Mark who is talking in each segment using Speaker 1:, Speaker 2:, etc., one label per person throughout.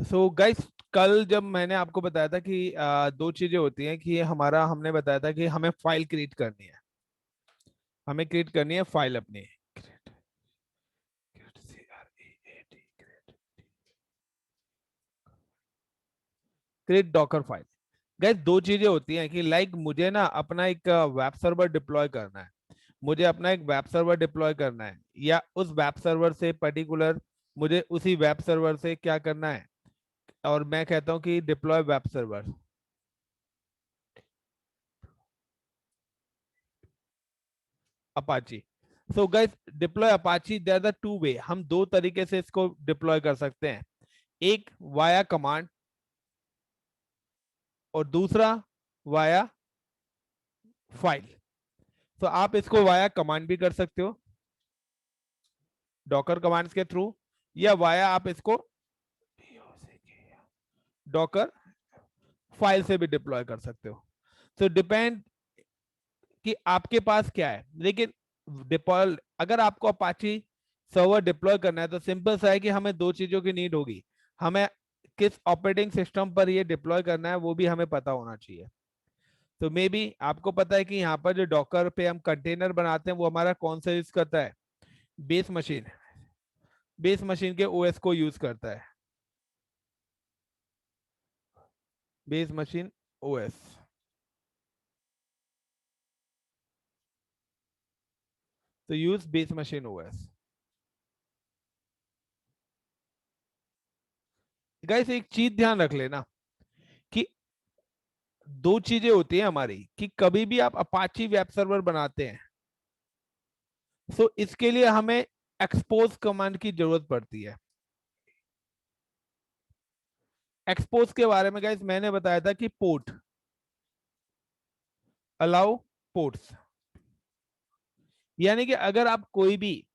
Speaker 1: So guys, कल जब मैंने आपको बताया था कि दो चीजें होती हैं कि हमने बताया था कि हमें फाइल क्रिएट करनी है। हमें क्रिएट करनी है फाइल अपनी। Create Docker file. गाइस, दो चीजें होती हैं कि मुझे ना अपना एक वेब सर्वर डिप्लॉय करना है। मुझे अपना एक वेब सर्वर डिप्लॉय करना है, या उस वेब सर्वर से पर्टिकुलर मुझे उसी वेब सर्वर से क्या करना है। और मैं कहता हूँ कि deploy web server Apache. So guys, deploy Apache, there the two way. हम दो तरीके से इसको डिप्लॉय कर सकते हैं। एक वाया कमांड, और दूसरा वाया फाइल। तो आप इसको वाया कमांड भी कर सकते हो, डॉकर कमांड्स के थ्रू, या वाया आप इसको डॉकर फाइल से भी डिप्लॉय कर सकते हो। तो डिपेंड कि आपके पास क्या है। लेकिन डिप्लॉय, अगर आपको अपाची सर्वर डिप्लॉय करना है तो सिंपल सा है कि हमें दो चीजों की नीड होगी। हमें किस ऑपरेटिंग सिस्टम पर ये डिप्लॉय करना है वो भी हमें पता होना चाहिए। तो मे बी आपको पता है कि यहाँ पर जो डॉकर पे हम कंटेनर बनाते हैं वो हमारा कौन सा यूज करता है। Base machine. बेस मशीन के ओएस को यूज करता है। Base machine OS. तो use base machine OS. Guys, एक चीज ध्यान रख लेना कि दो चीजें होती हैं हमारी कि कभी भी आप अपाची वेब सर्वर बनाते हैं तो इसके लिए हमें एक्सपोज कमांड की जरूरत पड़ती है। एक्सपोज के बारे में गाइस मैंने बताया था कि पोर्ट अलाउ पोर्ट्स, यानी कि अगर आप कोई भी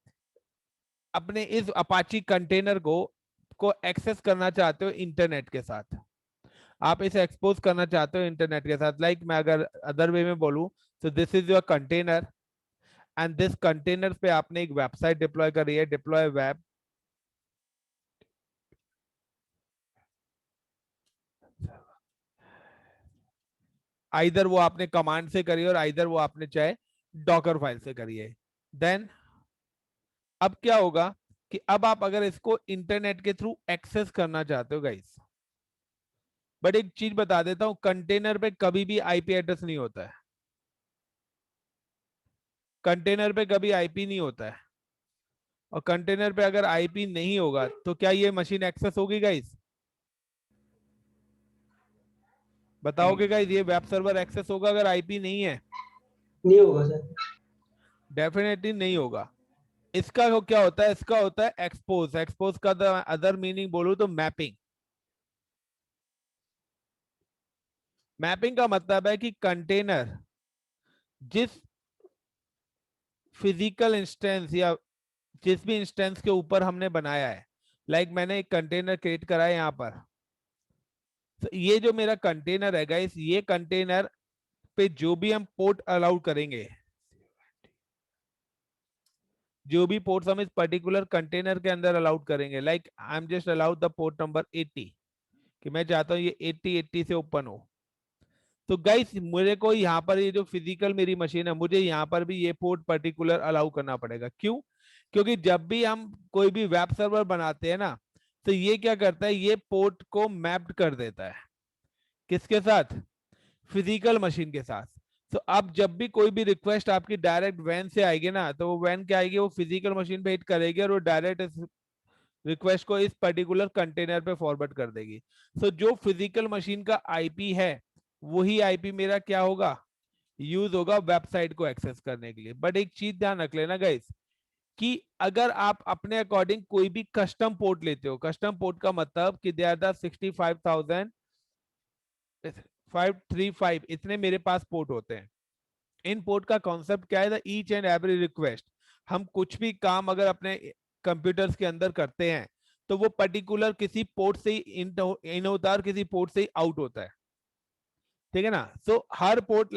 Speaker 1: अपने इस अपाची कंटेनर को एक्सेस करना चाहते हो इंटरनेट के साथ, आप इसे एक्सपोज करना चाहते हो इंटरनेट के साथ। मैं अगर अदर वे में बोलूं, तो this is your container, and this container पे आपने एक वेबसाइट डिप्लॉय करी है, डिप्लॉय वेब। आइदर वो आपने कमांड से करी है और आइदर वो आपने चाहे डॉकर फाइल से करी है। देन अब क्या होगा कि अब आप अगर इसको इंटरनेट के थ्रू एक्सेस करना चाहते हो गाइस, बट एक चीज बता देता हूं, कंटेनर पे कभी भी आईपी एड्रेस नहीं होता है। कंटेनर पे कभी आईपी नहीं होता है। और कंटेनर पे अगर आईपी नहीं होगा तो क्या ये मशीन एक्सेस होगी गाइस? बताओगे गाइस, ये वेब सर्वर एक्सेस होगा अगर आईपी नहीं है?
Speaker 2: नहीं होगा सर।
Speaker 1: डेफिनेटली नहीं होगा। इसका क्या होता है? इसका होता है एक्सपोज। एक्सपोज का अदर मीनिंग बोलूं तो मैपिंग। मैपिंग का मतलब है कि कंटेनर जिस फिजिकल इंस्टेंस या जिस भी इंस्टेंस के ऊपर हमने बनाया है, मैंने एक कंटेनर क्रिएट करा है यहाँ पर। तो ये जो मेरा कंटेनर है गाइस, ये कंटेनर पे जो भी हम पोर्ट अलाउड करेंगे, जो भी पोर्ट्स हम इस पर्टिकुलर कंटेनर के अंदर अलाउड करेंगे, आई am just allowed the port number 80, कि मैं चाहता हूँ ये 80 से ओपन हो। तो गाइस, मेरे को यहाँ पर ये जो फिजिकल मेरी मशीन है, मुझे यहाँ पर भी ये पोर्ट पर्टिकुलर अलाउ करना पड़ेगा। क्यों? क्योंकि जब भी हम कोई भी वेब सर्वर बनाते हैं ना, तो ये क्या करता है, ये पोर्ट को मैप्ड कर देता है। किसके साथ? फिजिकल मशीन के साथ। तो अब जब भी कोई भी रिक्वेस्ट आपकी डायरेक्ट वैन से आएगी ना, तो वो वैन क्या आएगी, वो फिजिकल मशीन पे हिट करेगी और वो डायरेक्ट इस रिक्वेस्ट को इस पर्टिकुलर कंटेनर पे फॉरवर्ड कर देगी। सो जो फिजिकल मशीन का आईपी है, वही आईपी मेरा क्या होगा, यूज होगा वेबसाइट को एक्सेस करने के लिए। बट एक चीज ध्यान रख लेना गाइस, कि अगर आप अपने अकॉर्डिंग कोई भी कस्टम पोर्ट लेते हो, कस्टम पोर्ट का मतलब कि दे आर द 65,535, इतने मेरे पास पोर्ट होते हैं। इन पोर्ट का कॉन्सेप्ट क्या है? ईच एंड एवरी रिक्वेस्ट, हम कुछ भी काम अगर अपने कंप्यूटर्स के अंदर करते हैं तो वो पर्टिकुलर किसी पोर्ट से ही इन होता है और किसी पोर्ट से ही आउट होता है। ठीक है ना? सो हर पोर्ट,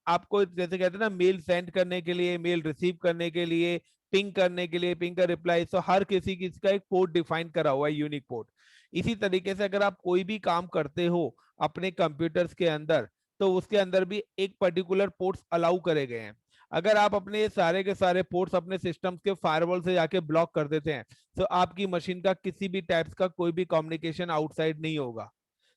Speaker 1: आपको जैसे कहते हैं ना, मेल सेंड करने के लिए, मेल रिसीव करने के लिए, पिंग करने के लिए, पिंग का रिप्लाई, सो हर किसी का एक पोर्ट डिफाइन करा हुआ है, यूनिक पोर्ट। इसी तरीके से अगर आप कोई भी काम करते हो अपने कंप्यूटर्स के अंदर, तो उसके अंदर भी एक पर्टिकुलर पोर्ट्स अलाउ करे गए हैं। अगर आप अपने ये सारे के सारे पोर्ट्स अपने सिस्टम के फायरवॉल से जाके ब्लॉक कर देते हैं, तो आपकी मशीन का किसी भी टाइप्स का कोई भी कम्युनिकेशन आउटसाइड नहीं होगा।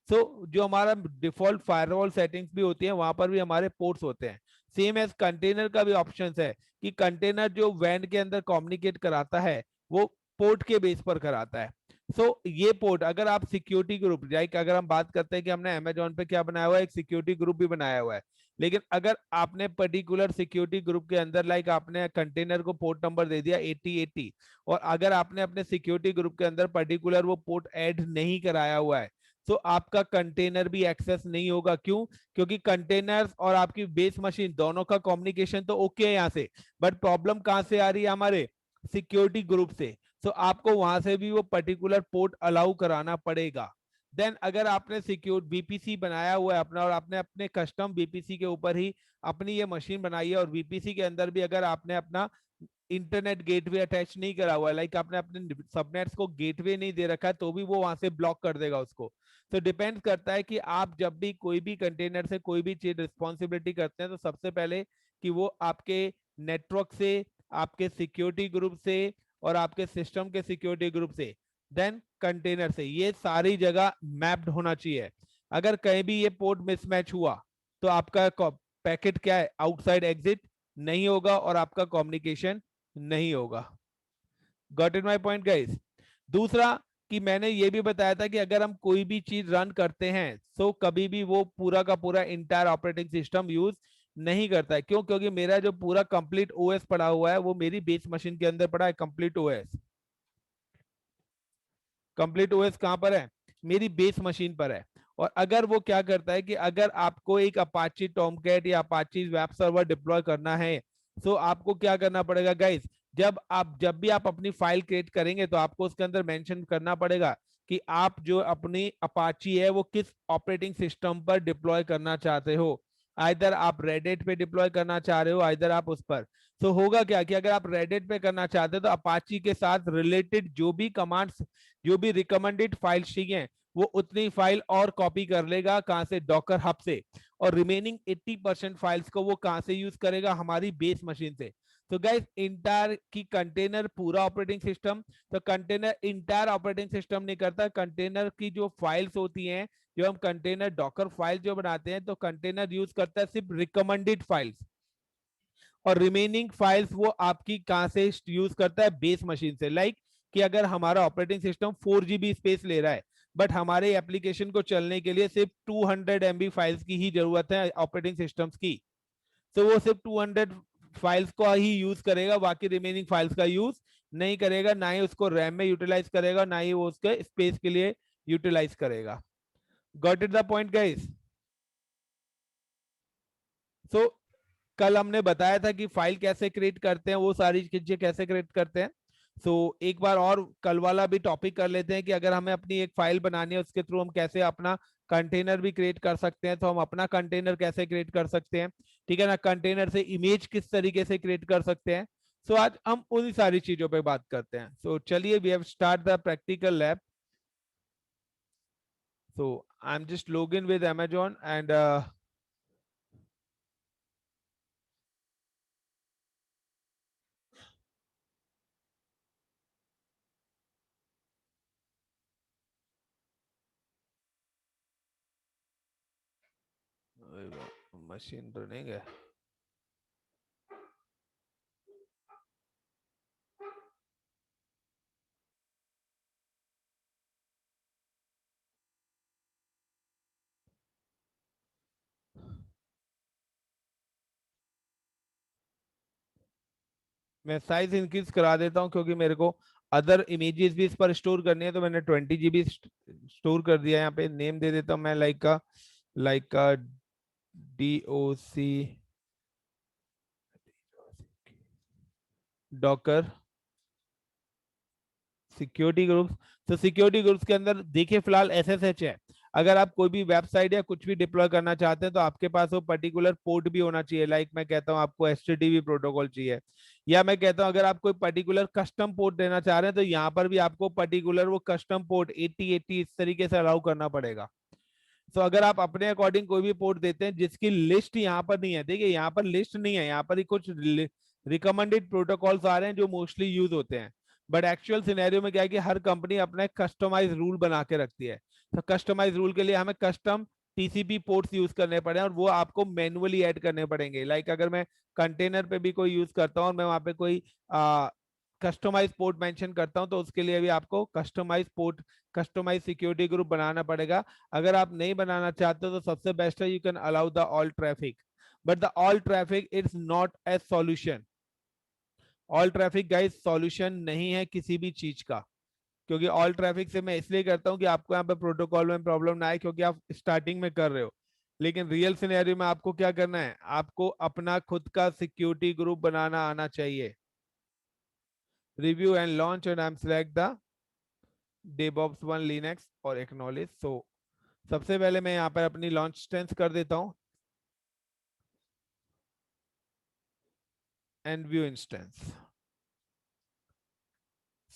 Speaker 1: सो जो हमारा डिफॉल्ट फायरवॉल सेटिंग्स भी होती है, वहां पर भी हमारे पोर्ट्स होते हैं। सेम एज कंटेनर का भी ऑप्शन है कि कंटेनर जो वैन के अंदर कम्युनिकेट कराता है, वो पोर्ट के बेस पर कराता है। ये पोर्ट, अगर आप सिक्योरिटी ग्रुप, लाइक अगर हम बात करते हैं कि हमने अमेजोन पे क्या बनाया हुआ है, एक सिक्योरिटी ग्रुप भी बनाया हुआ है, लेकिन अगर आपने पर्टिकुलर सिक्योरिटी ग्रुप के अंदर, लाइक आपने कंटेनर को पोर्ट नंबर दे दिया 8080, और अगर आपने अपने सिक्योरिटी ग्रुप के अंदर पर्टिकुलर वो पोर्ट ऐड नहीं कराया हुआ है, तो आपका कंटेनर भी एक्सेस नहीं होगा। क्यों? क्योंकि कंटेनर्स और आपकी बेस मशीन दोनों का कम्युनिकेशन तो ओके है यहाँ से, बट प्रॉब्लम कहाँ से आ रही है? हमारे सिक्योरिटी ग्रुप से। तो आपको वहां से भी वो पर्टिकुलर पोर्ट अलाउ कराना पड़ेगा। देन अगर आपने सिक्योर बीपीसी बनाया हुआ है अपना, और आपने अपने कस्टम बीपीसी के ऊपर ही अपनी ये मशीन बनाई है, और बीपीसी के अंदर भी अगर आपने अपना इंटरनेट गेटवे अटैच नहीं करा हुआ है, लाइक आपने अपने सबनेट्स को गेटवे नहीं दे रखा है, तो भी वो वहां से ब्लॉक कर देगा उसको। तो डिपेंड करता है कि आप जब भी कोई भी कंटेनर से कोई भी चीज रिस्पॉन्सिबिलिटी करते हैं, तो सबसे पहले कि वो आपके नेटवर्क से, आपके सिक्योरिटी ग्रुप से, और आपके सिस्टम के सिक्योरिटी ग्रुप से, देन कंटेनर से, ये सारी जगह मैप्ड होना चाहिए। अगर कहीं भी ये पोर्ट मिसमैच हुआ, तो आपका पैकेट क्या है, आउटसाइड एग्जिट नहीं होगा, और आपका कम्युनिकेशन नहीं होगा। Got it my point guys? दूसरा, कि मैंने ये भी बताया था कि अगर हम कोई भी चीज रन करते हैं, तो कभी भी वो पूरा का पूरा इंटायर ऑपरेटिंग सिस्टम यूज नहीं करता है। क्यों? क्योंकि मेरा जो पूरा कंप्लीट ओएस पड़ा हुआ है, वो मेरी बेस मशीन के अंदर पड़ा है, कंप्लीट ओएस। कंप्लीट ओएस कहां पर है? मेरी बेस मशीन पर है। और अगर वो क्या करता है कि अगर आपको एक अपाची टॉमकैट या अपाची वेब सर्वर डिप्लॉय करना है, तो आपको क्या करना पड़ेगा गाइस? जब भी आप अपनी फाइल क्रिएट करेंगे, तो आपको उसके अंदर मेंशन करना पड़ेगा कि आप जो अपनी अपाची है वो किस ऑपरेटिंग सिस्टम पर डिप्लॉय करना चाहते हो। आइदर आप रेडिट पे डिप्लॉय करना चाह रहे हो, आइदर आप उस पर। तो होगा क्या कि अगर आप रेडिट पे करना चाहते हो, तो अपाची के साथ रिलेटेड जो भी कमांड्स, जो भी रिकमेंडेड फाइल्स चाहिए, वो उतनी फाइल और कॉपी कर लेगा, कहां से? डॉकर हब से। और रिमेनिंग 80% फाइल्स को वो कहां से यूज करेगा? हमारी बेस मशीन से। तो गाइस, इंटायर की कंटेनर पूरा ऑपरेटिंग सिस्टम, तो कंटेनर इंटायर ऑपरेटिंग सिस्टम नहीं करता। कंटेनर की जो फाइल्स होती हैं, जो हम कंटेनर डॉकर फाइल जो बनाते हैं, तो कंटेनर यूज करता है सिर्फ रिकमेंडेड फाइल्स, और रिमेनिंग फाइल्स वो आपकी कहां से यूज करता है? बेस मशीन से। लाइक कि अगर हमारा ऑपरेटिंग सिस्टम 4 GB स्पेस ले रहा है, बट हमारे एप्लीकेशन को चलने के लिए सिर्फ 200 MB फाइल्स की ही जरूरत है ऑपरेटिंग सिस्टम्स की, तो वो सिर्फ 200 फाइल्स को ही यूज करेगा, बाकी रिमेनिंग फाइल्स का यूज नहीं करेगा, ना ही उसको रैम में यूटिलाइज करेगा, ना ही वो उसके स्पेस के लिए यूटिलाइज करेगा। Got it the point guys? So कल हमने बताया था कि फाइल कैसे क्रिएट करते हैं, वो सारी चीजें कैसे क्रिएट करते हैं। एक बार और कल वाला भी टॉपिक कर लेते हैं कि अगर हमें अपनी एक फाइल बनानी है, उसके थ्रू हम कैसे अपना कंटेनर भी क्रिएट कर सकते हैं। तो हम अपना कंटेनर कैसे क्रिएट कर सकते हैं, ठीक है ना? कंटेनर से इमेज किस तरीके से क्रिएट कर सकते हैं। आज हम उन सारी चीजों पे बात करते हैं। चलिए, we have start the practical lab. I am just log in with Amazon and machine running है। मैं साइज इंक्रीज करा देता हूँ, क्योंकि मेरे को अदर इमेजेस भी इस पर स्टोर करनी है। तो मैंने 20 GB स्टोर कर दिया। यहाँ पे नेम दे देता हूँ मैं, लाइक का DOC डॉकर सिक्योरिटी ग्रुप्स। तो सिक्योरिटी ग्रुप्स के अंदर देखिए फिलहाल SSH है। अगर आप कोई भी वेबसाइट या कुछ भी डिप्लॉय करना चाहते हैं तो आपके पास वो पर्टिकुलर पोर्ट भी होना चाहिए। लाइक मैं कहता हूँ आपको HTTP प्रोटोकॉल चाहिए, या मैं कहता हूँ अगर आप कोई पर्टिकुलर कस्टम पोर्ट देना चाह रहे हैं तो यहाँ पर भी आपको पर्टिकुलर वो कस्टम पोर्ट 8080 इस तरीके से अलाउ करना पड़ेगा। तो अगर आप अपने अकॉर्डिंग कोई भी पोर्ट देते हैं जिसकी लिस्ट यहाँ पर नहीं है, देखिए यहाँ पर लिस्ट नहीं है, यहाँ पर ही कुछ रिकमेंडेड प्रोटोकॉल्स आ रहे हैं जो मोस्टली यूज होते हैं। बट एक्चुअल सिनेरियो में क्या है कि हर कंपनी अपना कस्टमाइज रूल बना के रखती है। तो कस्टमाइज रूल के लिए हमें कस्टम TCP पोर्ट्स यूज करने पड़े और वो आपको मैनुअली ऐड करने पड़ेंगे। लाइक अगर मैं कंटेनर पे भी कोई यूज करता हूँ और मैं वहां पे कोई कस्टमाइज पोर्ट मेंशन करता हूं तो उसके लिए भी आपको customise port, customise security group बनाना पड़ेगा। अगर आप नहीं बनाना चाहते तो सबसे बेस्ट है you can allow the all traffic, but the all traffic it's not a solution. All traffic guys solution नहीं है किसी भी चीज का, क्योंकि ऑल ट्रैफिक से मैं इसलिए करता हूं कि आपको यहाँ पे प्रोटोकॉल में प्रॉब्लम ना आए, क्योंकि आप स्टार्टिंग में कर रहे हो। लेकिन रियल सिनेरियो में आपको क्या करना है, आपको अपना खुद का सिक्योरिटी ग्रुप बनाना आना चाहिए। Review and launch and I am select the DevOps 1 Linux और एक्नॉलेज। सो सबसे पहले मैं यहाँ पर अपनी लॉन्च इंस्टेंस कर देता हूँ and view instance.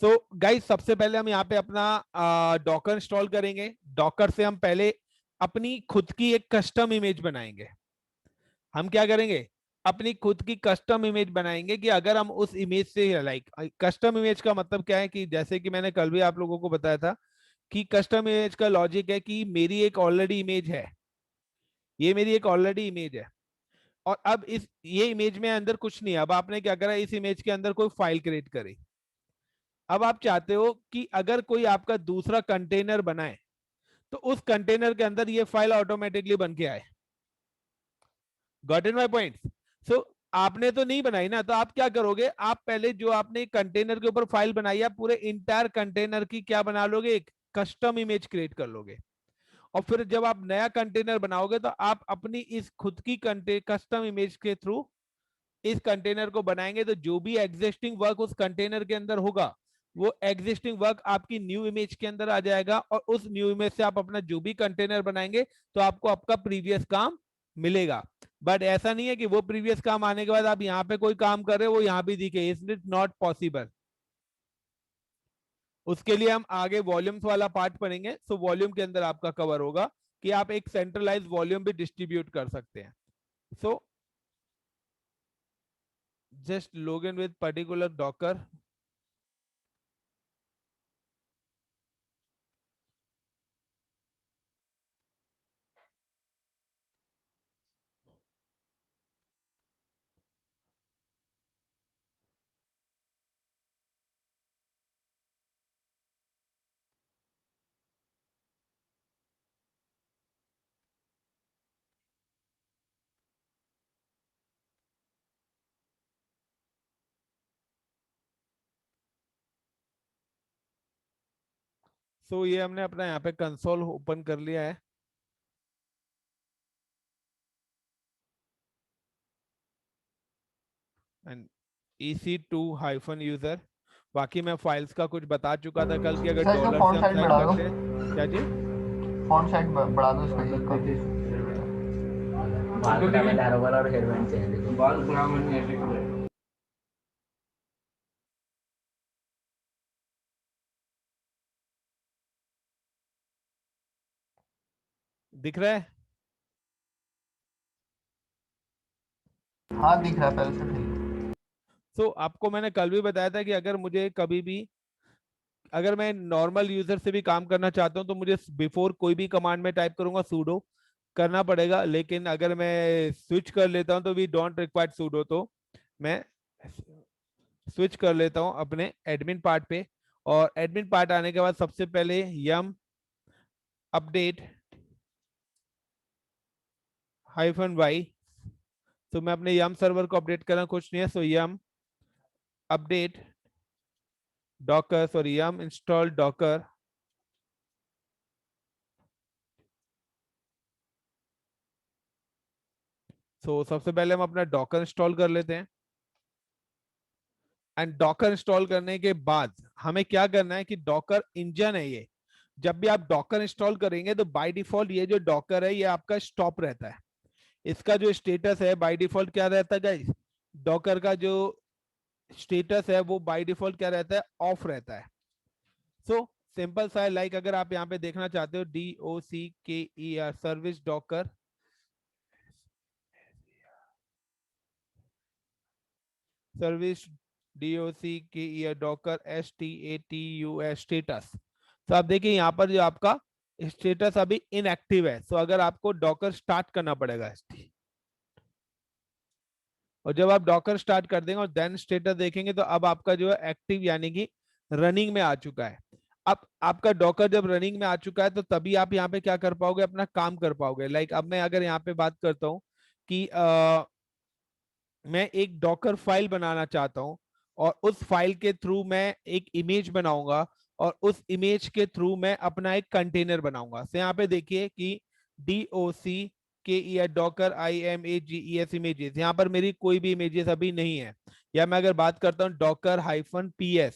Speaker 1: So guys सबसे पहले हम यहाँ पे अपना डॉकर इंस्टॉल करेंगे। डॉकर से हम पहले अपनी खुद की एक कस्टम इमेज बनाएंगे। हम क्या करेंगे, अपनी खुद की कस्टम इमेज बनाएंगे कि अगर हम उस इमेज से, लाइक कस्टम इमेज का मतलब क्या है कि जैसे कि मैंने कल भी आप लोगों को बताया था कि कस्टम इमेज का लॉजिक है कि मेरी एक ऑलरेडी इमेज है, ये मेरी एक ऑलरेडी इमेज है और अब इस ये इमेज में अंदर कुछ नहीं है। अब आपने क्या करा, इस इमेज के अंदर कोई फाइल क्रिएट करी। अब आप चाहते हो कि अगर कोई आपका दूसरा कंटेनर बनाए तो उस कंटेनर के अंदर ये फाइल ऑटोमेटिकली बन के आए। Got in my point? So आपने तो नहीं बनाई ना, तो आप क्या करोगे, आप पहले जो आपने कंटेनर के ऊपर फाइल बनाई है पूरे इंटायर कंटेनर की क्या बना लोगे, एक कस्टम इमेज क्रिएट कर लोगे। और फिर जब आप नया कंटेनर बनाओगे तो आप अपनी इस खुद की कस्टम इमेज के थ्रू इस कंटेनर को बनाएंगे। तो जो भी एग्जिस्टिंग वर्क उस कंटेनर के अंदर होगा वो एग्जिस्टिंग वर्क आपकी न्यू इमेज के अंदर आ जाएगा और उस न्यू इमेज से आप अपना जो भी कंटेनर बनाएंगे तो आपको आपका प्रीवियस काम मिलेगा। बट ऐसा नहीं है कि वो प्रीवियस काम आने के बाद आप यहाँ पे कोई काम कर रहे हो वो यहाँ भी दिखे, इज इट नॉट पॉसिबल। उसके लिए हम आगे वॉल्यूम्स वाला पार्ट पढ़ेंगे। सो वॉल्यूम के अंदर आपका कवर होगा कि आप एक सेंट्रलाइज वॉल्यूम भी डिस्ट्रीब्यूट कर सकते हैं। सो just log in with particular Docker. सो ये हमने अपना यहाँ पे कंसोल ओपन कर लिया है एंड EC2 - यूजर। बाकी मैं फाइल्स का कुछ बता चुका था कल की, अगर
Speaker 3: सर इसका
Speaker 1: डॉलर से
Speaker 3: फॉन्ट
Speaker 1: हम
Speaker 3: साइज
Speaker 1: सेट
Speaker 3: बढ़ा दो,
Speaker 1: करते हैं। क्या जी?
Speaker 3: फॉन्ट साइज बढ़ा दो इसका,
Speaker 4: बाल में डारोबल और हेयरबैंड चाहिए, देखो बाल ब्राह्मण ने ऐसे करे।
Speaker 1: दिख रहा है?
Speaker 3: हाँ दिख रहा है पहले से ठीक।
Speaker 1: सो आपको मैंने कल भी बताया था कि अगर मुझे कभी भी, अगर मैं नॉर्मल यूजर से भी काम करना चाहता हूं तो मुझे बिफोर कोई भी कमांड में टाइप करूंगा sudo करना पड़ेगा। लेकिन अगर मैं स्विच कर लेता हूं तो वी डोंट रिक्वायर sudo, तो मैं स्विच कर लेता हूं अपने एडमिन पार्ट पे। और एडमिन पार्ट आने के बाद सबसे पहले yum अपडेट -y। तो मैं अपने yum सर्वर को अपडेट करना कुछ नहीं है। सो yum update docker, sorry yum install docker। सो सबसे पहले हम अपना डॉकर इंस्टॉल कर लेते हैं एंड डॉकर इंस्टॉल करने के बाद हमें क्या करना है कि डॉकर इंजन है ये, जब भी आप डॉकर इंस्टॉल करेंगे तो बाय डिफॉल्ट ये जो डॉकर है ये आपका स्टॉप रहता है। इसका जो स्टेटस है बाय डिफॉल्ट क्या रहता है गाइस, डॉकर का जो स्टेटस है वो बाय डिफॉल्ट क्या रहता है, ऑफ रहता है। सो सिंपल सा है, लाइक अगर आप यहाँ पे देखना चाहते हो DOCKER service Docker, service DOCKER Docker STATUS status. तो आप देखिए यहाँ पर जो आपका स्टेटस अभी इनएक्टिव है, सो अगर आपको डॉकर स्टार्ट करना पड़ेगा। और जब आप डॉकर स्टार्ट कर देंगे और देन स्टेटस देखेंगे तो अब आपका जो है एक्टिव यानी कि रनिंग में आ चुका है। अब आपका डॉकर जब रनिंग में आ चुका है तो तभी आप यहाँ पे क्या कर पाओगे, अपना काम कर पाओगे। लाइक अब मैं अगर यहाँ पे बात करता हूँ कि मैं एक डॉकर फाइल बनाना चाहता हूँ और उस फाइल के थ्रू मैं एक इमेज बनाऊंगा और उस इमेज के थ्रू मैं अपना एक कंटेनर बनाऊंगा। तो यहाँ पे देखिए कि DOCKER डॉकर IMAGES इमेजेस, यहाँ पर मेरी कोई भी इमेजेस अभी नहीं है। या मैं अगर बात करता हूँ docker-ps,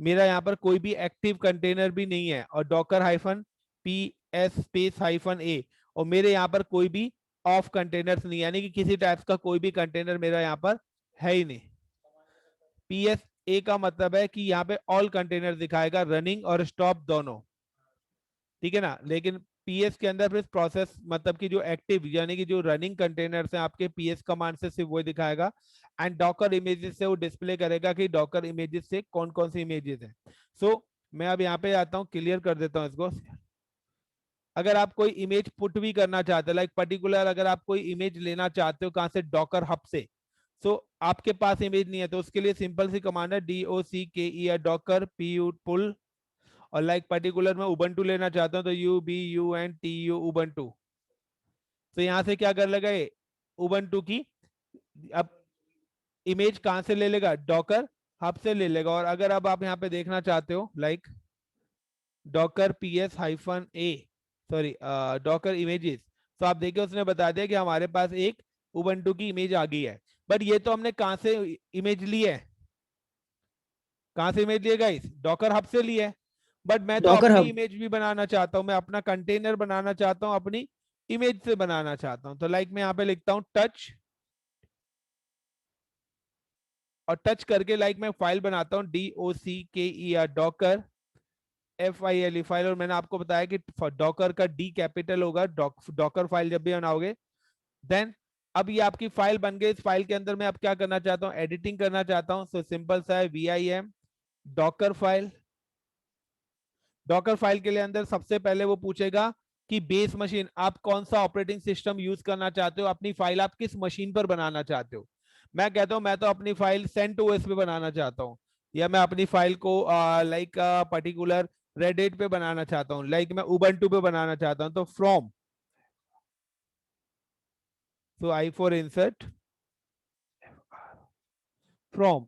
Speaker 1: मेरा यहाँ पर कोई भी एक्टिव कंटेनर भी नहीं है, और docker-ps स्पेस -a, और मेरे यहाँ पर कोई भी ऑफ कंटेनर्स नहीं, यानी कि किसी टाइप का कोई भी कंटेनर मेरा यहाँ पर है ही नहीं। PSA का मतलब है कि यहाँ पे ऑल कंटेनर दिखाएगा, रनिंग और स्टॉप दोनों, ठीक है ना। लेकिन PS के अंदर फिर प्रोसेस मतलब कि जो एक्टिव यानी कि जो रनिंग कंटेनर्स हैं आपके PS कमांड से सिर्फ वो दिखाएगा। एंड डॉकर इमेजेस से वो डिस्प्ले करेगा कि डॉकर इमेजेस से कौन कौन सी इमेजेस हैं। सो मैं अब यहाँ पे आता हूँ, क्लियर कर देता हूँ इसको। अगर आप कोई इमेज पुट भी करना चाहते हो, लाइक पर्टिकुलर अगर आप कोई इमेज लेना चाहते हो कहाँ से, डॉकर हब से, सो आपके पास इमेज नहीं है तो उसके लिए सिंपल सी कमांड है DOCKER डॉकर pull, और लाइक पर्टिकुलर मैं उबंटू लेना चाहता हूँ तो UBUNTU उबंटू। तो यहाँ से क्या कर लेगा ये, उबंटू की अब इमेज कहाँ से ले लेगा, डॉकर हब से ले लेगा। और अगर अब आप यहाँ पे देखना चाहते हो like Docker PS-A, sorry Docker images, तो आप देखिए उसने बता दिया कि हमारे पास एक उबंटू की इमेज आ गई है। बट ये तो हमने कहाँ से इमेज ली है, कहाँ से इमेज लिए गाइस, डॉकर हब से ली है। बट मैं तो
Speaker 2: डॉकर
Speaker 1: अपनी
Speaker 2: हब।
Speaker 1: इमेज भी बनाना चाहता हूँ, मैं अपना कंटेनर बनाना चाहता हूँ, अपनी इमेज से बनाना चाहता हूँ। तो लाइक मैं यहाँ पे लिखता हूँ टच, और टच करके लाइक मैं फाइल बनाता हूँ DOCKER डॉकर FILE फाइल। और मैंने आपको बताया कि डॉकर का D कैपिटल होगा डॉकर फाइल जब भी बनाओगे। देन अब ये आपकी फाइल बन गई। इस फाइल के अंदर मैं अब क्या करना चाहता हूँ, एडिटिंग करना चाहता हूँ। सो सिंपल सा है VIM Docker file. Docker file के लिए अंदर सबसे पहले वो पूछेगा कि बेस मशीन, आप कौन सा ऑपरेटिंग सिस्टम यूज करना चाहते हो, अपनी फाइल आप किस मशीन पर बनाना चाहते हो। मैं कहता हूं मैं तो अपनी फाइल CentOS पे बनाना चाहता हूँ, या मैं अपनी फाइल को लाइक पर्टिकुलर रेडिट पे बनाना चाहता हूँ, लाइक मैं उबंटू पे बनाना चाहता हूँ। तो from, so I for insert, from,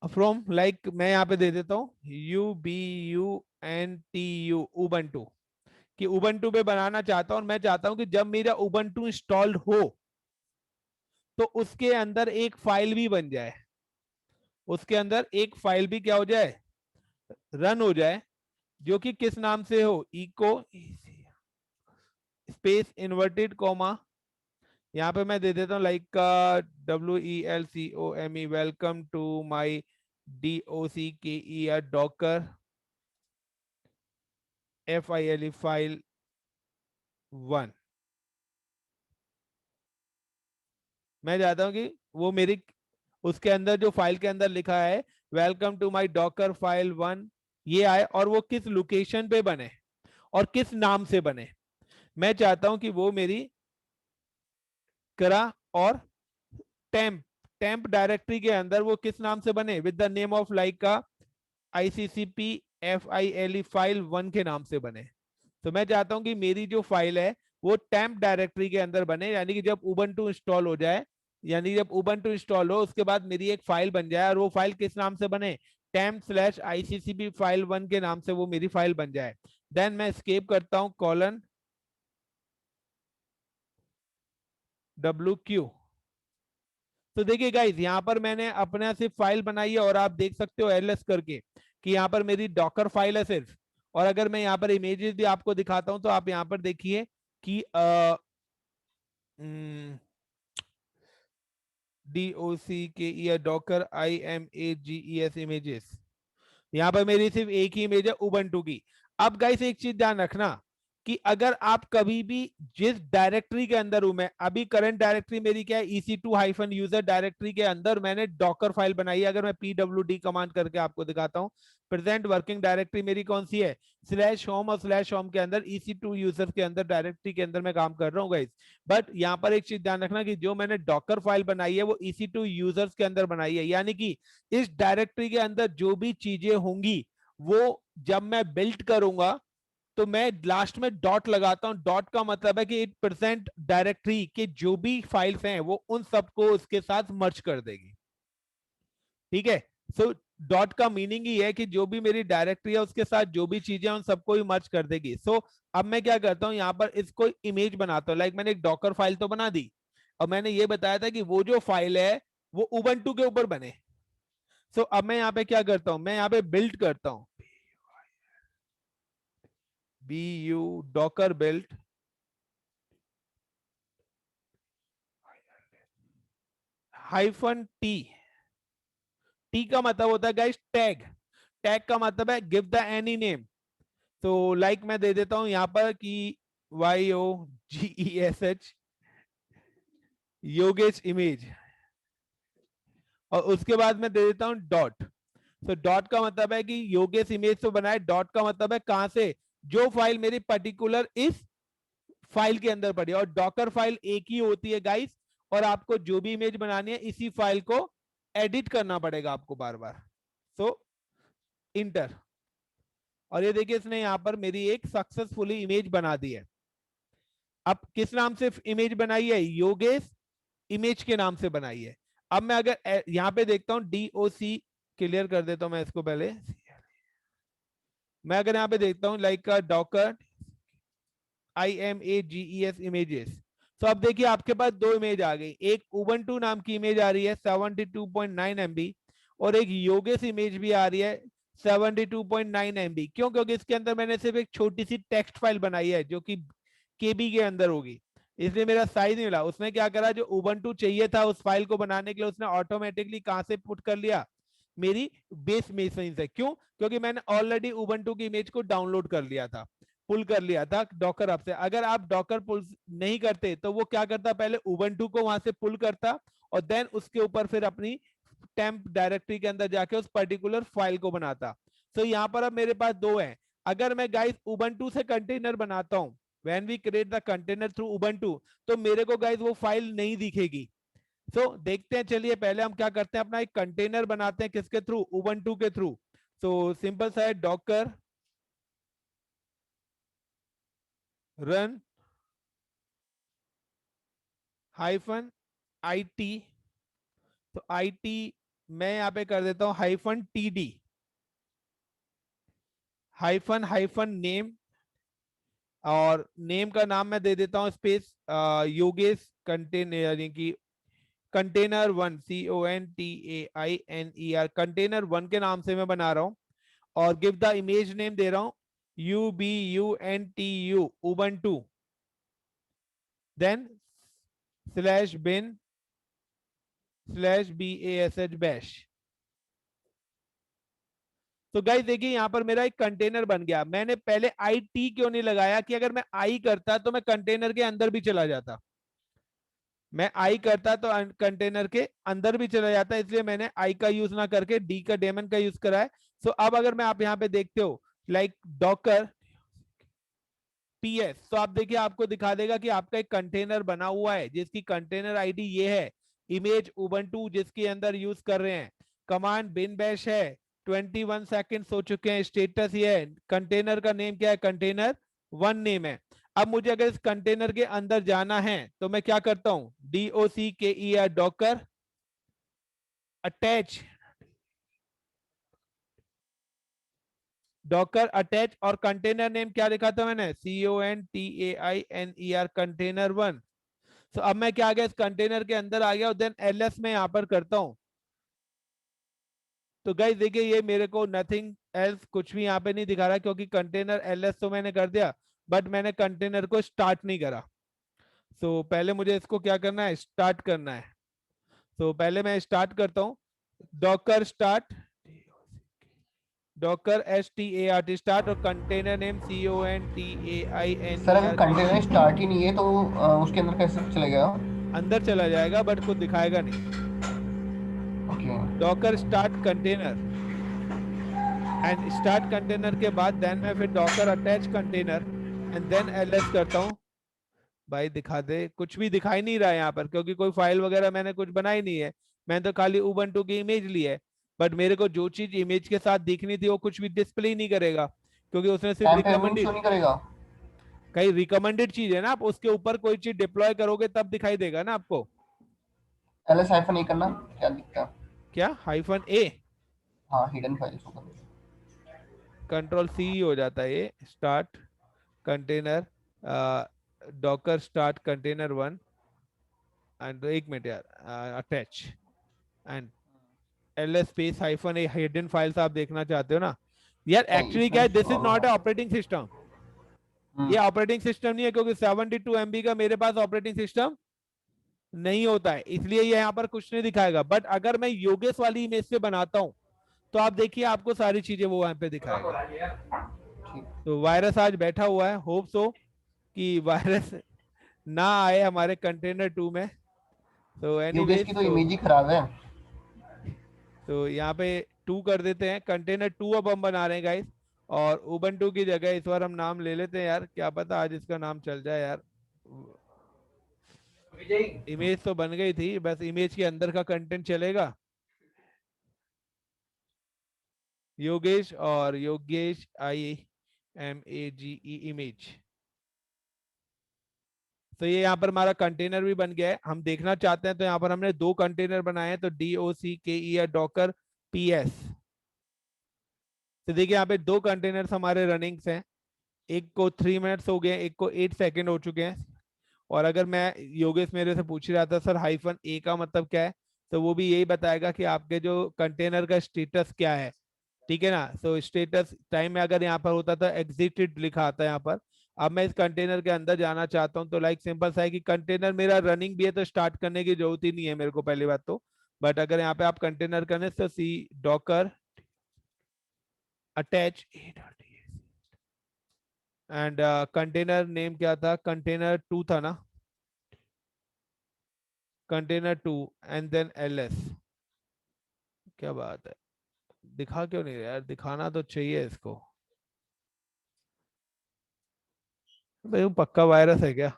Speaker 1: from like मैं यहाँ पे दे देता हूँ UBUNTU उबंटू, कि उबंटू पे बनाना चाहता हूं। और मैं चाहता हूं कि जब मेरा उबंटू इंस्टॉल्ड हो तो उसके अंदर एक फाइल भी बन जाए, उसके अंदर एक फाइल भी क्या हो जाए, रन हो जाए, जो कि किस नाम से हो, इको स्पेस इन्वर्टेड कॉमा, यहाँ पे मैं दे देता हूँ like WELCOME welcome to my DOCKER docker FILE file 1। मैं चाहता हूं कि वो मेरी उसके अंदर जो फाइल के अंदर लिखा है welcome to my docker file 1 ये आए, और वो किस लोकेशन पे बने और किस नाम से बने। मैं चाहता हूं कि वो मेरी करा, और टेम्प, टेम्प डायरेक्टरी के अंदर वो किस नाम से बने, with the name of like का ICCP FILE फाइल 1 के नाम से बने। तो मैं चाहता हूं कि मेरी जो फाइल है वो टेम्प डायरेक्टरी के अंदर बने, यानी कि जब उबंटू इंस्टॉल हो जाए, यानी जब उबंटू इंस्टॉल हो उसके बाद मेरी एक फाइल बन जाए, और वो फाइल किस नाम से बने, temp/ICCP फाइल 1 के नाम से वो मेरी फाइल बन जाए। देन मैं एस्केप करता हूं, कॉलन WQ, तो देखिए गाइस, यहाँ पर मैंने अपने सिर्फ फाइल बनाई है और आप देख सकते हो एलएस करके कि यहाँ पर मेरी डॉकर फाइल है सिर्फ। और अगर मैं यहाँ पर इमेजेस भी आपको दिखाता हूं तो आप यहाँ पर देखिए कि DOCKER डॉकर IMAGES इमेजेस, यहाँ पर मेरी सिर्फ एक ही इमेज है उबंटू की। अब गाइस एक चीज ध्यान रखना कि अगर आप कभी भी जिस डायरेक्टरी के अंदर हूं, मैं अभी करंट डायरेक्टरी मेरी क्या है, EC2-यूजर डायरेक्टरी के अंदर मैंने डॉकर फाइल बनाई है। अगर मैं PWD कमांड करके आपको दिखाता हूं, प्रेजेंट वर्किंग डायरेक्टरी मेरी कौन सी है, /home, और /home के अंदर EC2 यूजर के अंदर डायरेक्टरी के अंदर मैं काम कर रहा हूँ गाइस। बट यहाँ पर एक चीज ध्यान रखना कि जो मैंने डॉकर फाइल बनाई है वो EC2 यूजर्स के अंदर बनाई है, यानी कि इस डायरेक्टरी के अंदर जो भी चीजें होंगी वो जब मैं बिल्ड करूंगा तो मैं लास्ट में डॉट लगाता हूं। डॉट का मतलब है कि 8% डायरेक्टरी के जो भी फाइल्स हैं वो उन सबको उसके साथ मर्ज कर देगी। ठीक है, सो डॉट का मीनिंग ही है कि जो भी मेरी डायरेक्टरी है उसके साथ जो भी चीजें उन सबको ही मर्ज कर देगी। सो अब मैं क्या करता हूं, यहाँ पर इसको इमेज बनाता हूं। लाइक मैंने एक डॉकर फाइल तो बना दी और मैंने ये बताया था कि वो जो फाइल है वो उबंटू के ऊपर बने। सो अब मैं यहाँ पे क्या करता हूं, मैं यहाँ पे बिल्ड करता हूं, BU Docker build -T। T का मतलब होता है गाइस टैग। टैग का मतलब है गिव द एनी नेम। तो लाइक मैं दे देता हूं यहाँ पर कि YOGESH योगेश इमेज, और उसके बाद मैं दे देता हूं डॉट। तो डॉट का मतलब है कि योगेश इमेज तो बनाए, डॉट का मतलब है कहां से, जो फाइल मेरी पर्टिकुलर इस फाइल के अंदर पड़ी। और डॉकर फाइल एक ही होती है गाइस, और आपको जो भी इमेज बनानी है इसी फाइल को एडिट करना पड़ेगा आपको बार बार। सो इंटर, और ये देखिए इसने यहाँ पर मेरी एक सक्सेसफुली इमेज बना दी है। अब किस नाम से इमेज बनाई है, योगेश इमेज के नाम से बनाई है। अब मैं अगर यहाँ पे देखता हूँ DOC, क्लियर कर देता हूं मैं इसको पहले। मैं अगर यहाँ पे देखता हूँ लाइक डॉकर IMAGES इमेजेस, तो अब देखिए आपके पास दो इमेज आ गई। एक उबंटू नाम की इमेज आ रही है 72.9 MB, और एक योगेश इमेज भी आ रही है 72.9 MB। क्यों, क्योंकि इसके अंदर मैंने सिर्फ एक छोटी सी टेक्स्ट फाइल बनाई है जो कि KB के अंदर होगी, इसलिए मेरा साइज नहीं मिला। उसने क्या करा, जो उबंटू चाहिए था उस फाइल को बनाने के लिए उसने ऑटोमेटिकली कहां से पुट कर लिया, मेरी बेस मशीन से। क्यों, क्योंकि मैंने ऑलरेडी उबंटू की इमेज को डाउनलोड कर लिया था, पुल कर लिया था डॉकर ऐप से। अगर आप डॉकर पुल नहीं करते तो वो क्या करता, पहले उबंटू को वहां से पुल करता और देन उसके ऊपर फिर अपनी टेम्प डायरेक्टरी के अंदर जाके उस पर्टिकुलर फाइल को बनाता। तो यहाँ पर अब मेरे पास दो है। अगर मैं गाइस उबंटू से कंटेनर बनाता हूं, when we create the container through Ubuntu, तो मेरे को गाइस वो फाइल नहीं दिखेगी। सो देखते हैं, चलिए पहले हम क्या करते हैं, अपना एक कंटेनर बनाते हैं किसके थ्रू, उबंटू के थ्रू। तो सिंपल सा है, डॉकर रन -IT। तो IT मैं यहाँ पे कर देता हूं -TD -नेम, और नेम का नाम मैं दे देता हूं स्पेस योगेश कंटेनर, यानी कि कंटेनर 1, CONTAINER, कंटेनर 1 के नाम से मैं बना रहा हूं। और गिव द इमेज नेम दे रहा हूं UBUNTU Ubuntu, then /bin/bash bash। तो गाइस देखिए यहाँ पर मेरा एक कंटेनर बन गया। मैंने पहले IT क्यों नहीं लगाया, कि अगर मैं आई करता तो मैं कंटेनर के अंदर भी चला जाता, मैं आई करता तो कंटेनर के अंदर भी चला जाता, इसलिए मैंने आई का यूज ना करके डी का डेमन का यूज करा है। सो अब अगर मैं आप यहाँ पे देखते हो लाइक डॉकर PS, तो आप देखिए आपको दिखा देगा कि आपका एक कंटेनर बना हुआ है जिसकी कंटेनर आईडी ये है, इमेज उबंटू जिसके अंदर यूज कर रहे हैं, कमांड बिन बैश है, 21 सेकेंड्स हो चुके हैं, स्टेटस ये है, कंटेनर का नेम क्या है, कंटेनर 1 नेम है। अब मुझे अगर इस कंटेनर के अंदर जाना है तो मैं क्या करता हूं, DOCKER Docker attach, Docker attach, और कंटेनर नेम क्या लिखा था मैंने, CONTAINER कंटेनर 1। तो अब मैं क्या आ गया, इस कंटेनर के अंदर आ गया और देन ls में यहाँ पर करता हूँ। तो गाइस देखिए ये मेरे को नथिंग एल्स कुछ भी यहाँ पे नहीं दिखा रहा क्योंकि कंटेनर ls तो मैंने कर दिया, बट मैंने कंटेनर को स्टार्ट नहीं करा। तो पहले मुझे इसको क्या करना है, स्टार्ट करना है। तो पहले मैं स्टार्ट करता हूँ, Docker start, Docker start start और कंटेनर नेम
Speaker 3: सर अगर
Speaker 1: container
Speaker 3: कंटेनर स्टार्ट ही नहीं है तो उसके अंदर कैसे चलेगा?
Speaker 1: अंदर चला जाएगा बट कुछ दिखाएगा नहीं।
Speaker 3: Okay.
Speaker 1: Docker start container and start container के बाद देन मैं फिर docker attach container and then ls करता हूँ। भाई दिखा दे, कुछ भी दिखाई नहीं रहा है यहाँ पर क्योंकि कोई फाइल वगैरह मैंने कुछ बनाई नहीं है, मैंने तो खाली उबंटू की इमेज ली है। बट मेरे को जो चीज इमेज के साथ दिखनी थी वो कुछ भी डिस्प्ले ही नहीं करेगा क्योंकि उसने सिर्फ
Speaker 3: टाइम टाइमिंग शो
Speaker 1: रिकमेंडेड,
Speaker 3: नहीं करेगा?
Speaker 1: कहीं रिकमेंडेड चीज है ना, आप उसके ऊपर कोई चीज डिप्लॉय करोगे तब दिखाई देगा ना आपको।
Speaker 3: ls हाइफन नहीं करना, क्या दिखता है?
Speaker 1: क्या -a,
Speaker 3: हाँ, हिडन फाइल्स होगा।
Speaker 1: कंट्रोल सी हो जाता है ये, start container, Docker start container 1 and एक मिनट यार, attach and ls space -a hidden files आप देखना चाहते हो ना यार।
Speaker 3: नहीं,
Speaker 1: एक्चुअली
Speaker 3: इसमें
Speaker 1: क्या है, this is not a
Speaker 3: hmm,
Speaker 1: operating system, ये ऑपरेटिंग सिस्टम नहीं है क्योंकि 72 MB का मेरे पास ऑपरेटिंग सिस्टम नहीं होता है, इसलिए ये यहाँ पर कुछ नहीं दिखाएगा। बट अगर मैं योगेश वाली इमेज से बनाता हूँ तो आप देखिए आपको सारी चीजें वो वहां पे दिखाएगा।
Speaker 3: ठीक।
Speaker 1: तो वायरस आज बैठा हुआ है, होप सो कि वायरस ना आए हमारे कंटेनर 2 में। तो
Speaker 3: योगेश
Speaker 1: एनीवेज
Speaker 3: की तो इमेज ही खराब है।
Speaker 1: तो यहाँ पे 2 कर देते हैं, कंटेनर 2 अब हम बना रहे हैं गाइस। और उबंटू की जगह इस बार हम नाम ले लेते हैं यार, क्या पता आज इसका नाम चल जाए यार। इमेज तो बन गई थी, बस इमेज के अंदर का कंटेंट चलेगा। योगेश और योगेश IMAGE इमेज। तो ये यहाँ पर हमारा कंटेनर भी बन गया है। हम देखना चाहते हैं तो यहाँ पर हमने 2 कंटेनर बनाए हैं, तो DOCKE डॉकर PS। तो देखिए यहाँ पे 2 कंटेनर्स हमारे रनिंग्स हैं, एक को 3 मिनट्स हो गए, एक को 8 सेकेंड हो चुके हैं। और अगर मैं, योगेश मेरे से पूछ रहा था सर -a का मतलब क्या है, तो वो भी यही बताएगा कि आपके जो कंटेनर का स्टेटस क्या है, ठीक है ना। तो स्टेटस टाइम में अगर यहाँ पर होता तो एग्जिटेड लिखा आता है यहाँ पर। अब मैं इस कंटेनर के अंदर जाना चाहता हूँ तो लाइक सिंपल सा है कि कंटेनर मेरा रनिंग भी है तो स्टार्ट करने की जरूरत ही नहीं है मेरे को, पहली बात तो। बट अगर यहाँ पे आप कंटेनर करने तो सी docker attach and container name क्या था, कंटेनर 2 था ना, कंटेनर 2 एंड देन ls। क्या बात है, दिखा क्यों नहीं रहा यार, दिखाना तो चाहिए इसको। भाई वो पक्का वायरस है क्या?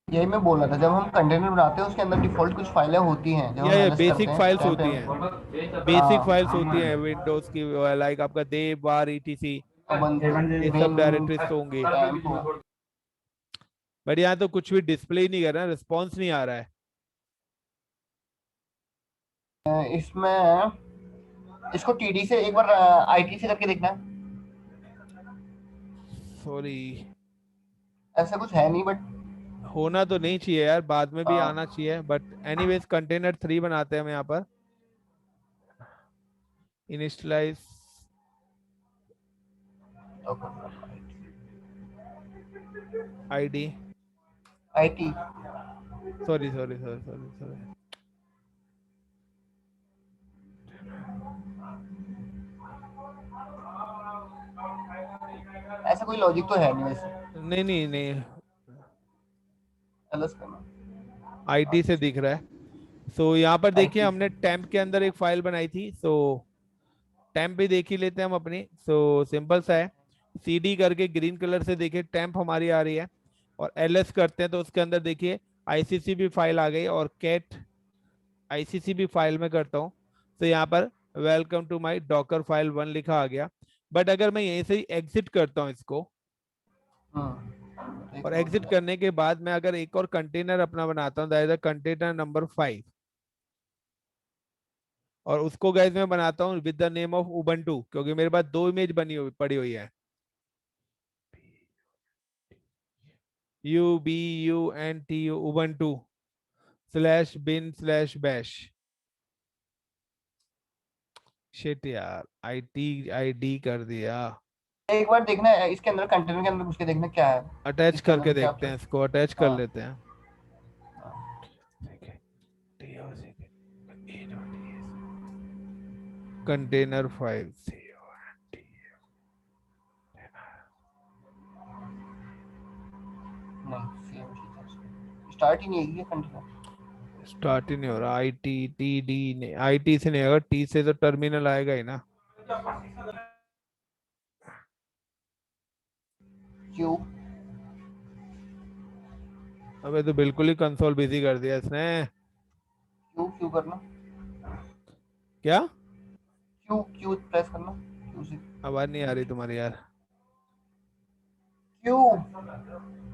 Speaker 3: यही मैं बोल रहा था, जब हम कंटेनर बनाते हैं उसके अंदर डिफॉल्ट कुछ फाइलें होती हैं, जब हम
Speaker 1: ये
Speaker 3: ls करते
Speaker 1: बेसिक
Speaker 3: हैं
Speaker 1: फाइल्स
Speaker 3: टाइम
Speaker 1: होती हैं,
Speaker 3: टाइम।
Speaker 1: बेसिक फाइल्स होती हैं
Speaker 3: हाँ,
Speaker 1: विंडोज की, लाइक आपका देव बार etc, ये सब
Speaker 3: मेन
Speaker 1: डायरेक्टरीज तो होंगी।
Speaker 3: टैम्प।
Speaker 1: बट यहाँ तो कुछ भी डिस्प्ले ही नहीं कर रहा है, रिस्पॉन्स नहीं आ रहा है।
Speaker 3: इसमें इसको टीडी से एक बार आईटी से करके देखना है।
Speaker 1: सॉरी,
Speaker 3: ऐसा कुछ है नहीं बट
Speaker 1: होना तो नहीं चाहिए यार, बाद में भी आना चाहिए। बट एनीवेज कंटेनर 3 बनाते हैं हम यहाँ पर, initialize ID,
Speaker 3: IT.
Speaker 1: Sorry sorry sorry sorry sorry,
Speaker 3: ऐसा कोई लॉजिक तो है नहीं वैसे।
Speaker 1: नहीं नहीं नहीं,
Speaker 3: ls करना।
Speaker 1: आईडी से दिख रहा है। सो यहाँ पर देखिए
Speaker 3: आईटी।
Speaker 1: हमने टेम्प के अंदर एक फाइल बनाई थी, सो टेम्प भी देख ही लेते हैं हम अपनी। सो सिंपल सा है, CD करके ग्रीन कलर से देखिए टेम्प हमारी आ रही है, और ls करते हैं तो उसके अंदर देखिए ICC भी फाइल आ गई, और कैट ICC भी फाइल में करता हूँ तो यहाँ पर welcome to my docker file 1 लिखा आ गया। बट अगर मैं यहीं से ही एग्जिट करता हूँ इसको, और एग्जिट करने के बाद मैं अगर एक और कंटेनर अपना बनाता हूँ, दैट इज कंटेनर नंबर 5, और उसको गाइस मैं बनाता हूँ with the name of Ubuntu, क्योंकि मेरे पास 2 इमेज बनी हुई पड़ी हुई है। ubuntu ubuntu /bin/bash। शिट यार, आईडी कर दिया।
Speaker 3: एक बार देखना है इसके अंदर, कंटेनर के अंदर घुस के देखना क्या है
Speaker 1: अटैच
Speaker 3: इसके
Speaker 1: करके
Speaker 3: अंदर, क्या
Speaker 1: देखते हैं, इसको अटैच कर
Speaker 3: हाँ
Speaker 1: लेते हैं। कंटेनर 5
Speaker 3: नहीं, स्टार्ट ही नहीं है ये कंटेनर।
Speaker 1: स्टार्ट ही नहीं हो रहा। ITTD नहीं, IT से नहीं आएगा, T से तो टर्मिनल आएगा ही ना।
Speaker 3: क्यों?
Speaker 1: अबे तो बिल्कुल ही कंसोल बिजी कर दिया इसने।
Speaker 3: क्यों क्यों करना?
Speaker 1: क्या
Speaker 3: क्यों क्यों प्रेस करना? क्यों से?
Speaker 1: आवाज नहीं आ रही तुम्हारी यार।
Speaker 3: क्यों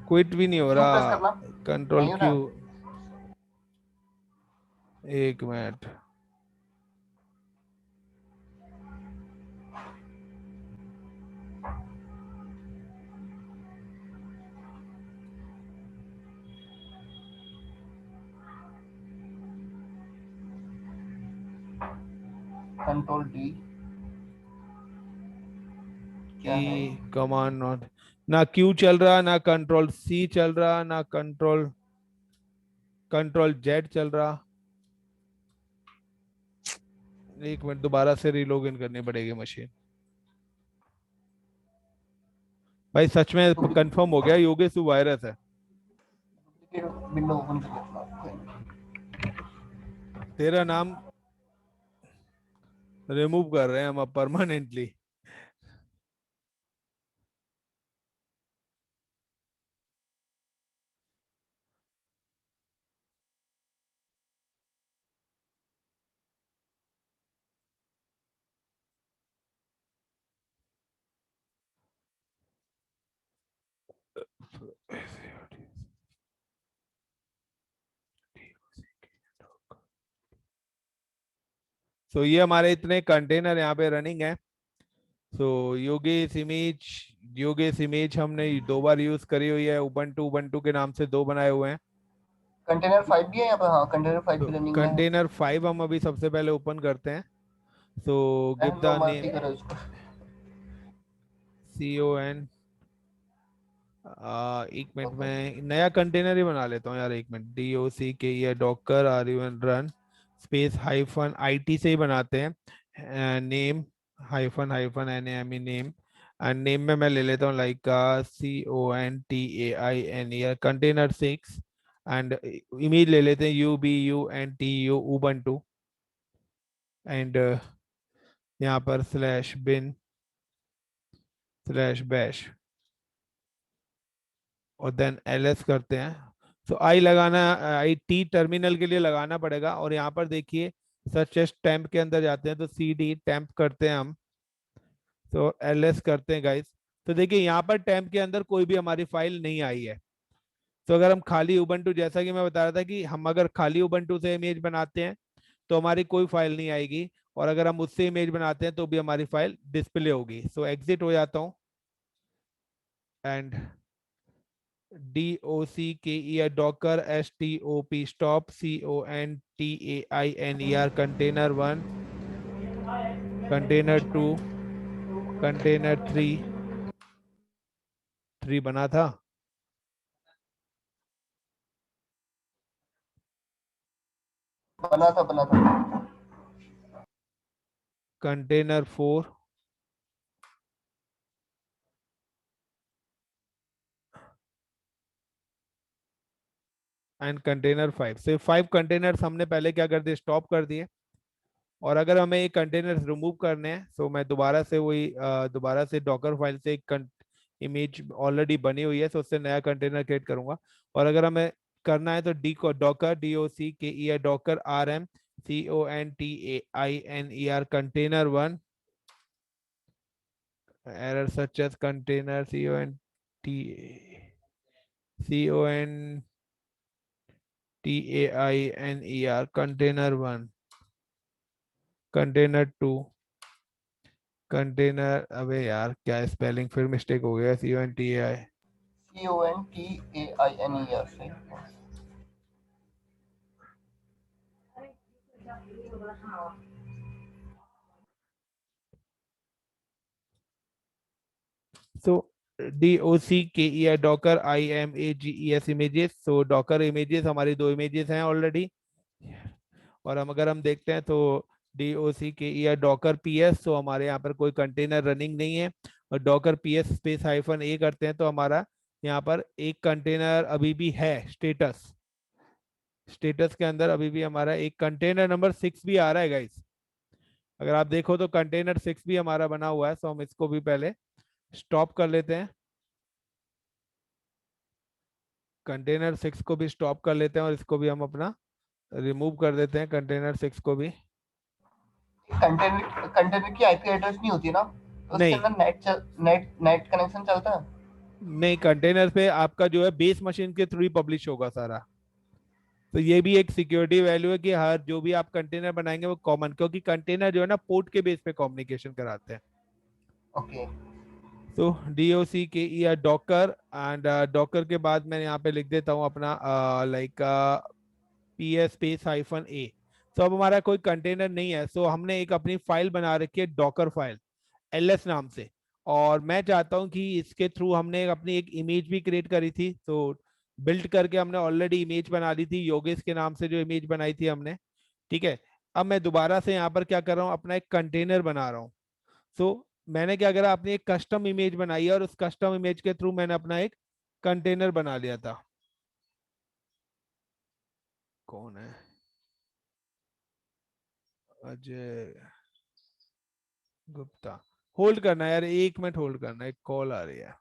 Speaker 1: क्विट भी नहीं हो
Speaker 3: क्यों प्रेस
Speaker 1: रहा।
Speaker 3: करना?
Speaker 1: कंट्रोल
Speaker 3: नहीं हो रहा।
Speaker 1: क्यू। एक मिनट।
Speaker 3: कंट्रोल डी क्या है?
Speaker 1: कमांड नॉट, ना क्यू चल रहा, ना कंट्रोल C चल रहा, ना कंट्रोल Z चल रहा। एक मिनट, दोबारा से रीलॉगिन करनी पड़ेगी मशीन। भाई सच में कंफर्म हो गया, योगेश वायरस है।
Speaker 3: विंडो ओपन कर लेता हूँ।
Speaker 1: तेरा नाम रिमूव कर रहे हैं हम अब परमानेंटली। तो ये हमारे इतने कंटेनर यहाँ पे रनिंग है। तो योगेश इमेज हमने 2 बार यूज करी हुई है। उबंटू उबंटू के नाम से 2 बनाए हुए हैं।
Speaker 3: कंटेनर 5 भी है यहाँ पे, हाँ कंटेनर 5
Speaker 1: तो
Speaker 3: भी रनिंग में है।
Speaker 1: कंटेनर 5 हम अभी सबसे पहले ओपन करते हैं। तो गिव
Speaker 3: रहने दो,
Speaker 1: द
Speaker 3: मत ही
Speaker 1: नेम
Speaker 3: करो इसको।
Speaker 1: CON। एक मिनट में नया कंटेनर ही बना लेता हूँ यार, एक मिनट। DOCK ये Docker R1 run space -IT से ही बनाते हैं। Name -NAME name. And name में मैं ले लेता हूँ like CONTAINE container 6। And image ले लेते हैं UBUNTU उबंटू। एंड यहाँ पर /bin/bash और देन LS करते हैं। तो आई लगाना, IT टर्मिनल के लिए लगाना पड़ेगा। और यहाँ पर देखिए सर्च एस टेम्प के अंदर जाते हैं तो CD टेम्प करते हैं हम। तो LS करते हैं गाइस। तो देखिए यहाँ पर टेम्प के अंदर कोई भी हमारी फाइल नहीं आई है। तो अगर हम खाली उबंटू, जैसा कि मैं बता रहा था कि हम अगर खाली उबंटू से इमेज बनाते हैं तो हमारी कोई फाइल नहीं आएगी। और अगर हम उससे इमेज बनाते हैं तो भी हमारी फाइल डिस्प्ले होगी। सो एग्जिट हो जाता हूँ। And DOCKER Docker STOP stop CONTAINER container 1 container 2 container 3 बना था।
Speaker 3: बना था।
Speaker 1: कंटेनर 4 एंड कंटेनर 5 से 5 कंटेनर्स हमने पहले क्या कर दिए, स्टॉप कर दिए। और अगर हमें ये कंटेनर्स रिमूव करने हैं तो मैं दोबारा से डॉकर फाइल से एक इमेज ऑलरेडी बनी हुई है तो उससे नया कंटेनर क्रिएट करूंगा। और अगर हमें करना है तो डी को docker DOCKER docker RMCONTAINER container 1 error such as container CONTAINER container 1 container 2 container, अबे यार क्या स्पेलिंग फिर मिस्टेक हो गया, CONTAI
Speaker 3: CONTAINER से।
Speaker 1: So DOCKER Docker IMAGES images. So Docker images हमारी दो images हैं already. और हम अगर हम देखते हैं तो DOCKER Docker PS, तो हमारे यहाँ पर कोई कंटेनर रनिंग नहीं है। और Docker PS स्पेस -a करते हैं तो हमारा यहाँ पर एक कंटेनर अभी भी है। स्टेटस के अंदर अभी भी हमारा एक कंटेनर नंबर 6 भी आ रहा है गाइस। अगर आप देखो तो कंटेनर 6 भी हमारा बना हुआ है। तो हम इसको भी पहले स्टॉप कर लेते हैं। कंटेनर 6 को भी स्टॉप कर लेते हैं और इसको भी हम अपना रिमूव कर देते हैं, कंटेनर 6 को भी।
Speaker 3: कंटेनर की आईपी एड्रेस नहीं होती ना, तो उसके
Speaker 1: नहीं
Speaker 3: अंदर नेट कनेक्शन चलता है।
Speaker 1: नहीं, कंटेनर पे आपका जो है बेस मशीन के थ्रू ही पब्लिश होगा सारा। तो ये भी एक सिक्योरिटी वैल्यू है कि हर जो भी आप कंटेनर बनाएंगे वो कॉमन, क्योंकि कंटेनर जो है ना पोर्ट के बेस पे कम्युनिकेशन कराते हैं।
Speaker 3: ओके।
Speaker 1: तो DOCKER डॉकर, एंड डॉकर के बाद मैं यहाँ पे लिख देता हूँ अपना लाइक PS स्पेस -a। तो अब हमारा कोई कंटेनर नहीं है। सो हमने एक अपनी फाइल बना रखी है डॉकर फाइल LS नाम से। और मैं चाहता हूं कि इसके थ्रू हमने अपनी एक इमेज भी क्रिएट करी थी। तो बिल्ड करके हमने ऑलरेडी इमेज बना ली थी योगेश के नाम से, जो इमेज बनाई थी हमने। ठीक है। अब मैं दोबारा से यहाँ पर क्या कर रहा हूँ, अपना एक कंटेनर बना रहा हूँ। सो मैंने क्या करा, अपनी एक कस्टम इमेज बनाई है और उस कस्टम इमेज के थ्रू मैंने अपना एक कंटेनर बना लिया था। कौन है? अजय गुप्ता। होल्ड करना है यार, 1 मिनट होल्ड करना है, एक कॉल आ रही है।